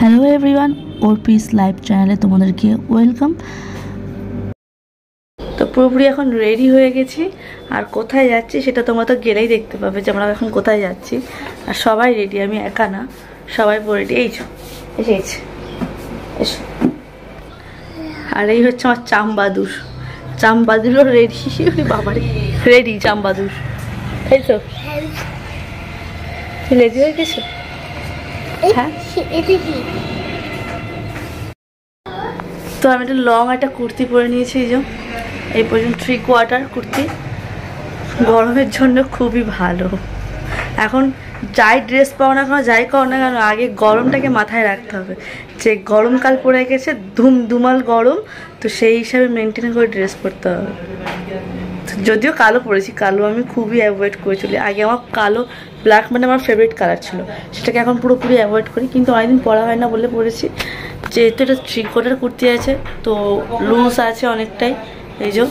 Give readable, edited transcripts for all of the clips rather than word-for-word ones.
Hello everyone, অর্পিস live চ্যানেলে তোমাদেরকে welcome. তো পুরোপুরি এখন রেডি হয়ে গেছি, আর কোথায় যাচ্ছি সেটা তোমরা তো গেলেই দেখতে পাবে যে আমরা এখন কোথায় যাচ্ছি। আর সবাই রেডি, আমি একা না, সবাই পুরো রেডি। এই এসে এসো। আর এই হচ্ছে আমার চামবাদুরও রেডি। বাবারে রেডি চামবাদুর, এই তো রেডি হয়ে গেছো? হ্যাঁ, তো আমি একটা লং একটা কুর্তি পরে নিয়েছি, এই পর্যন্ত 3/4 কুর্তি। গরমের জন্য খুবই ভালো। এখন যাই ড্রেস পাও না কেন, যাই করো না কেন, আগে গরমটাকে মাথায় রাখতে হবে যে গরমকাল পড়ে গেছে, ধুমধুমাল গরম, তো সেই হিসাবে মেনটেন করে ড্রেস পরতে হবে। যদিও কালো পরেছি, কালো আমি খুবই অ্যাভয়েড করে চলি। আগে আমার কালো ব্ল্যাক মানে আমার ফেভারিট কালার ছিল, সেটাকে এখন পুরোপুরি অ্যাভয়েড করি, কিন্তু অনেকদিন পরা হয় না বলে পরেছি। যেহেতু এটা 3/4 কুর্তি আছে, তো লুজ আছে অনেকটাই, এই যে।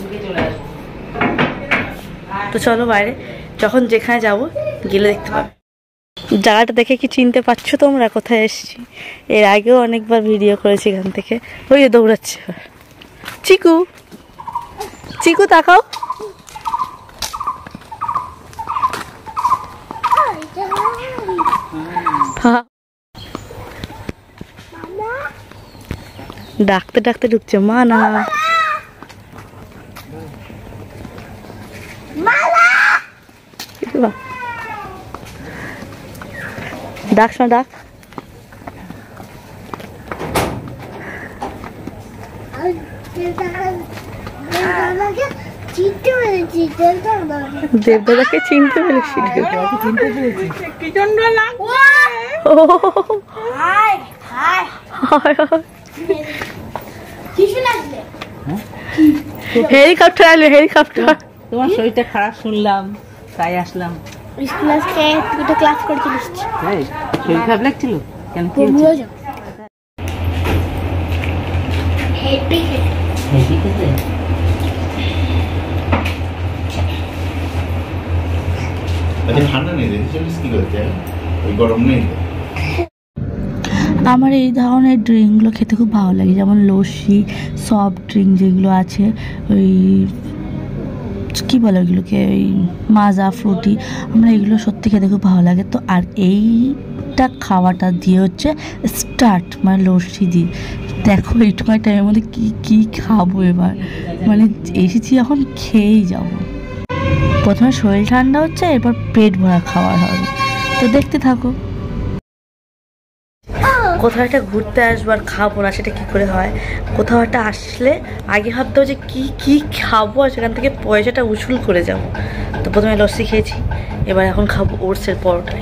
তো চলো বাইরে, যখন যেখানে যাব গেলে দেখতে পাবে। জায়গাটা দেখে কি চিনতে পারছো তোমরা কোথায় এসেছি? এর আগেও অনেকবার ভিডিও করেছি এখান থেকে। ওই যে দৌড়াচ্ছে চিকু, চিকু তাকাও। ডাকতে ডাকতে ঢুকছে, মা না ডাক, শোনা ডাক। দেবদাদাকে চিনতে পেরেছি। হেলিকপ্টার আলো, হেলিকপ্টার। তোমার শরীরটা খারাপ শুনলাম, তাই আসলাম। ক্লাস করছিলিস? শরীর খারাপ লাগছিল কেন? আমার এই ধরনের ড্রিঙ্কগুলো খেতে খুব ভালো লাগে, যেমন লস্যি, সফট ড্রিঙ্ক যেগুলো আছে, ওই কী বলে ওইগুলোকে, ওই মাজা, ফ্রুটি, আমরা এগুলো সত্যি খেতে খুব ভালো লাগে। তো আর এইটা খাওয়াটা দিয়ে হচ্ছে স্টার্ট, মানে লস্যি দিয়ে। দেখো এইটুকু টাইমের মধ্যে কী কী খাবো এবার, মানে এসেছি এখন খেয়েই যাব। প্রথমে শরীর ঠান্ডা হচ্ছে, এরপর পেট ভরা খাওয়ার হবে, তো দেখতে থাকো। কোথাও একটা ঘুরতে আসবো আর খাবো না, সেটা কি করে হয়? কোথাও একটা আসলে আগে ভাবতে হবে যে কী কী খাবো, আর সেখান থেকে পয়সাটা উসুল করে যাবো। তো প্রথমে লস্যি খেয়েছি, এবার এখন খাবো ওটসের পরোটা।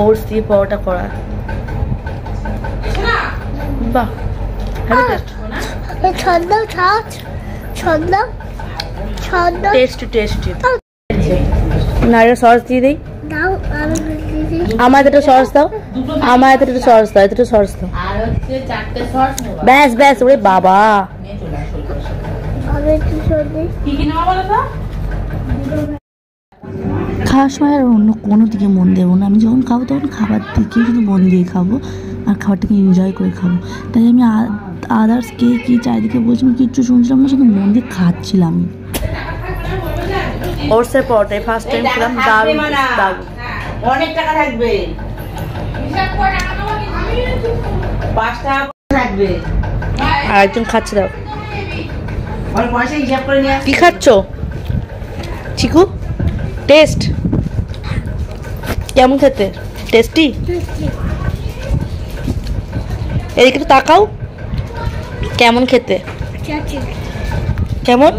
ওটস দিয়ে পরোটা করা, বাহ, টেস্টি। না, এটা সস দিয়ে দিই। আমার একটা সস দাও, আমার একটা সস দাও, এটা সস দাও। ব্যাস ব্যাস, ওরে বাবা। খাওয়ার সময় আর অন্য কোনো দিকে মন দেবো না। আমি যখন খাবো তখন খাবার দিকে শুধু মন দিয়ে খাবো, আর খাবারটাকে এনজয় করে খাবো। তাই আমি আদার্স কে কী চারিদিকে বলছিলাম কিচ্ছু শুনছিলাম না, শুধু মন দিয়ে খাচ্ছিলাম। ওটসের পরোটা ফার্স্ট টাইম খেলাম, দারুণ দারুণ। অনেক টাকা থাকবে, 5 টাকা থাকবে। আর একজন খাচ্ছে, দাও। পয়সা হিসাব করে নিয়ে। কি খাচ্ছ চিকু? টেস্ট কেমন খেতে? টেস্টি? এদিকে একটু তাকাও, কেমন খেতে? কেমন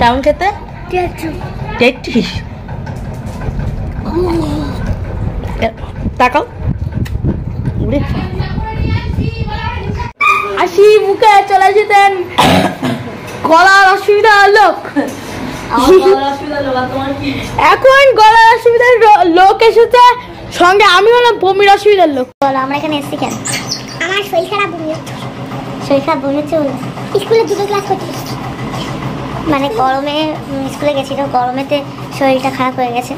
কেমন খেতে? টেস্টি। তাকাও, আসি মুখে চলে যেতেন, গলার অসুবিধা হলো। এখন গলার অসুবিধার লোক এসেছে, সঙ্গে আমি হলাম বমির অসুবিধার লোক। আমরা এখানে এসেছি কেন? আমার শরীর খারাপ, বমি হচ্ছে। শরীর খারাপ, বমি হচ্ছে, স্কুলে 2টো ক্লাস করছিস। মানে গরমে স্কুলে গেছিল, গরমেতে শরীরটা খারাপ হয়ে গেছে,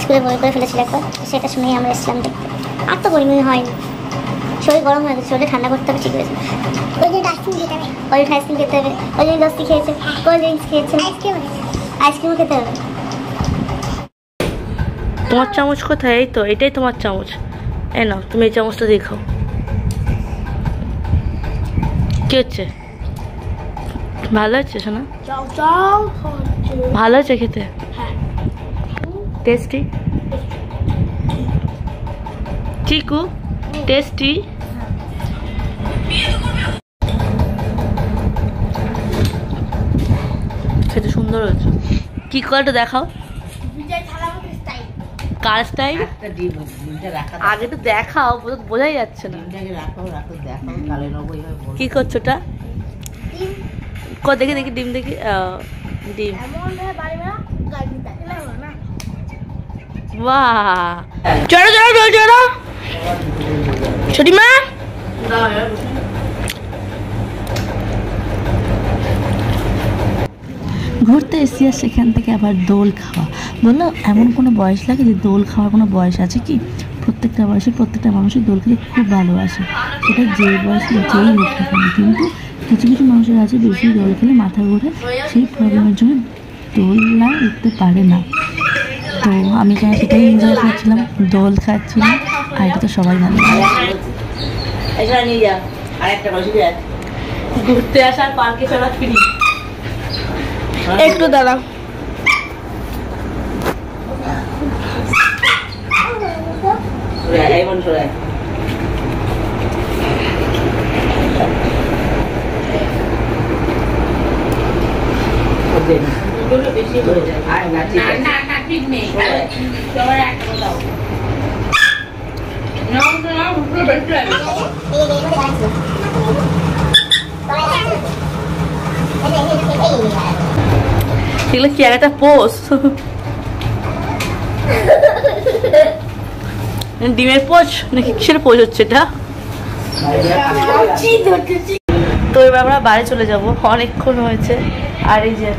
স্কুলে বমি করে ফেলেছিল একবার, সেটা শুনেই আমরা এসলাম দেখতে। আর তো বমি হয়নি, শরীর গরম হয়ে গেছে, শরীরে ঠান্ডা করতে হবে, ঠিক হয়েছে। ওই জন্য আইসক্রিম খেতে হবে, ওই জন্য আইসক্রিম খেতে হবে, ওই জন্য লস্যি খেয়েছে, কোল্ড ড্রিঙ্কস খেয়েছে, আইসক্রিমও খেতে হবে। তোমার চামচ কোথায়? এই তো, এটাই তোমার চামচ। এই নাও, তুমি এই চামচটা দিয়ে খাও। কি হচ্ছে? ভালো হচ্ছে শোনা? ভালো হচ্ছে খেতে? টেস্টি? চিকু টেস্টি? খেতে সুন্দর হয়েছে। কি করে দেখাও, কার স্টাইল? একটা ডিমটা রাখা আগে তো দেখাও, বোঝাই যাচ্ছে না। ডিমটাকে রাখো দেখাও, গালে নেবো এইভাবে বলো। কি করছো ওটা? দেখি দেখি ডিম দেখি। ডিম, বাহ! চলো চলো চলো চলো ছোটি মা। ঘুরতে এসছি আর সেখান থেকে আবার দোল খাওয়া। বললো এমন কোনো বয়স লাগে যে দোল খাওয়ার কোনো বয়স আছে কি? প্রত্যেকটা বয়সে প্রত্যেকটা মানুষই দোল খেতে খুব ভালোবাসে, সেটা যে বয়সে যেই হোক না কেন। কিন্তু কিছু কিছু মানুষের আছে বেশি দোল খেলে মাথা ঘোরে, সেই প্রবলেমের জন্য দোলনা উঠতে পারে না। তো আমি এখানে সেটাই এনজয় করছিলাম, দোল খাচ্ছিলাম, আর এটা তো সবাই ভালো। এসে নিয়ে যা, আরেকটা বসে যা। ঘুরতে আসার পার্কে চলা ফ্রি। একটু দাঁড়াও। এই বোন সরাই। বেশি হয়ে যায়। আর না ঠিক আছে। না ঠিক নেই। সবার একটা দাও। নাও নাও উপরে বেশি আছে। এগুলো কি একটা পোষ? ডিমের পোষ নাকি কিসের পোষ হচ্ছে এটা? তো এবার আমরা বাড়ি চলে যাব, অনেকক্ষণ হয়েছে। আর এই যে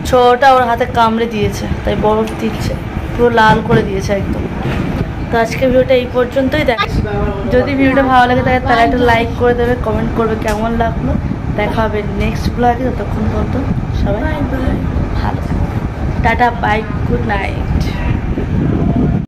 ছোটটা ওর হাতে কামড়ে দিয়েছে, তাই বরফ দিচ্ছে, পুরো লাল করে দিয়েছে একদম। তো আজকে ভিডিওটা এই পর্যন্তই। দেখ, যদি ভিডিওটা ভালো লাগে তাহলে তারা একটা লাইক করে দেবে, কমেন্ট করবে কেমন লাগলো। দেখা হবে নেক্সট ব্লগে, ততক্ষণ পর্যন্ত সবাই ভালো থাকবে। Tata, bye, good night.